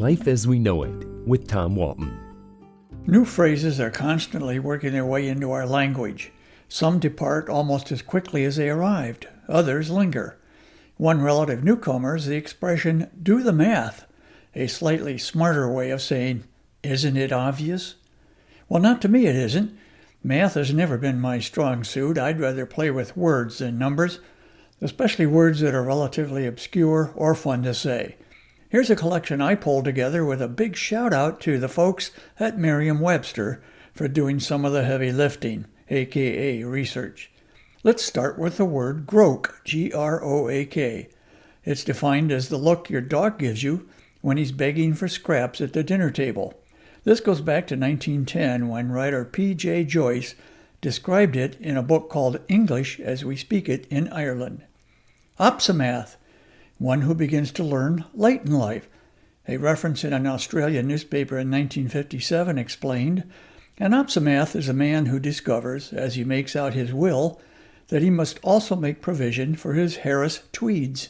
Life as We Know It with Tom Walton. New phrases are constantly working their way into our language. Some depart almost as quickly as they arrived. Others linger. One relative newcomer is the expression, do the math, a slightly smarter way of saying, isn't it obvious? Well, not to me it isn't. Math has never been my strong suit. I'd rather play with words than numbers, especially words that are relatively obscure or fun to say. Here's a collection I pulled together with a big shout out to the folks at Merriam-Webster for doing some of the heavy lifting, aka research. Let's start with the word groak, G-R-O-A-K. It's defined as the look your dog gives you when he's begging for scraps at the dinner table. This goes back to 1910 when writer P.J. Joyce described it in a book called English as We Speak It in Ireland. Opsimath, one who begins to learn late in life. A reference in an Australian newspaper in 1957 explained, an opsimath is a man who discovers, as he makes out his will, that he must also make provision for his Harris tweeds.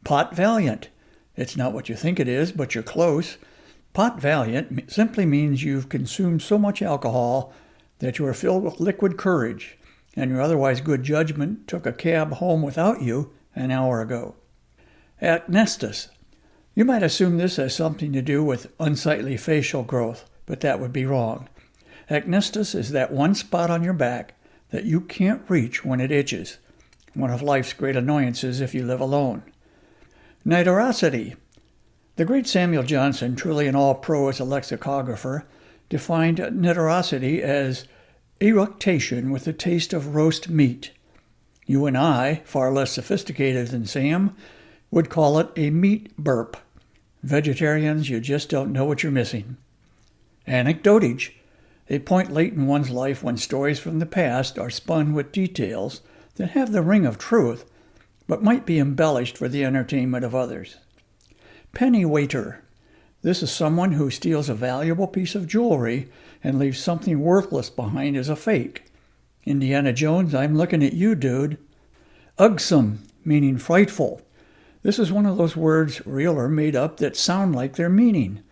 Pot valiant. It's not what you think it is, but you're close. Pot valiant simply means you've consumed so much alcohol that you are filled with liquid courage, and your otherwise good judgment took a cab home without you an hour ago. Acnestus. You might assume this has something to do with unsightly facial growth, but that would be wrong. Acnestus is that one spot on your back that you can't reach when it itches, one of life's great annoyances if you live alone. Nitorosity. The great Samuel Johnson, truly an all-pro as a lexicographer, defined nitorosity as eructation with the taste of roast meat. You and I, far less sophisticated than Sam, would call it a meat burp. Vegetarians, you just don't know what you're missing. Anecdotage. A point late in one's life when stories from the past are spun with details that have the ring of truth, but might be embellished for the entertainment of others. Pennywaiter. This is someone who steals a valuable piece of jewelry and leaves something worthless behind as a fake. Indiana Jones, I'm looking at you, dude. Ugsome, meaning frightful. This is one of those words, real or made up, that sound like their meaning.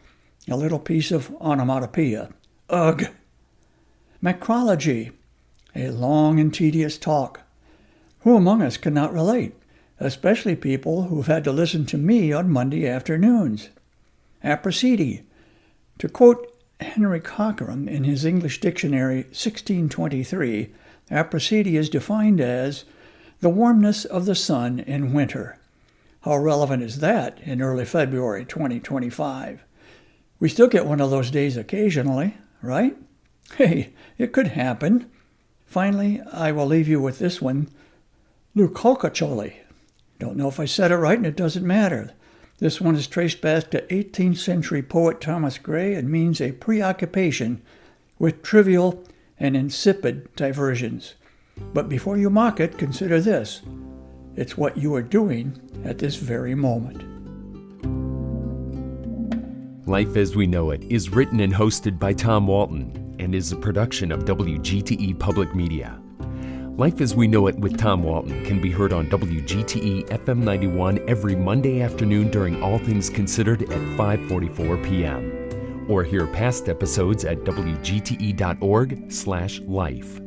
A little piece of onomatopoeia. Ugh. Macrology, a long and tedious talk. Who among us cannot relate, especially people who've had to listen to me on Monday afternoons? Apricity. To quote Henry Cochrane in his English Dictionary 1623, apricity is defined as the warmness of the sun in winter. How relevant is that in early February 2025? We still get one of those days occasionally, right? Hey, it could happen. Finally, I will leave you with this one. Luculcacholi. Don't know if I said it right, and it doesn't matter. This one is traced back to 18th century poet Thomas Gray and means a preoccupation with trivial and insipid diversions. But before you mock it, consider this. It's what you are doing at this very moment. Life as We Know It is written and hosted by Tom Walton and is a production of WGTE Public Media. Life as We Know It with Tom Walton can be heard on WGTE FM 91 every Monday afternoon during All Things Considered at 5:44 p.m. Or hear past episodes at wgte.org/life.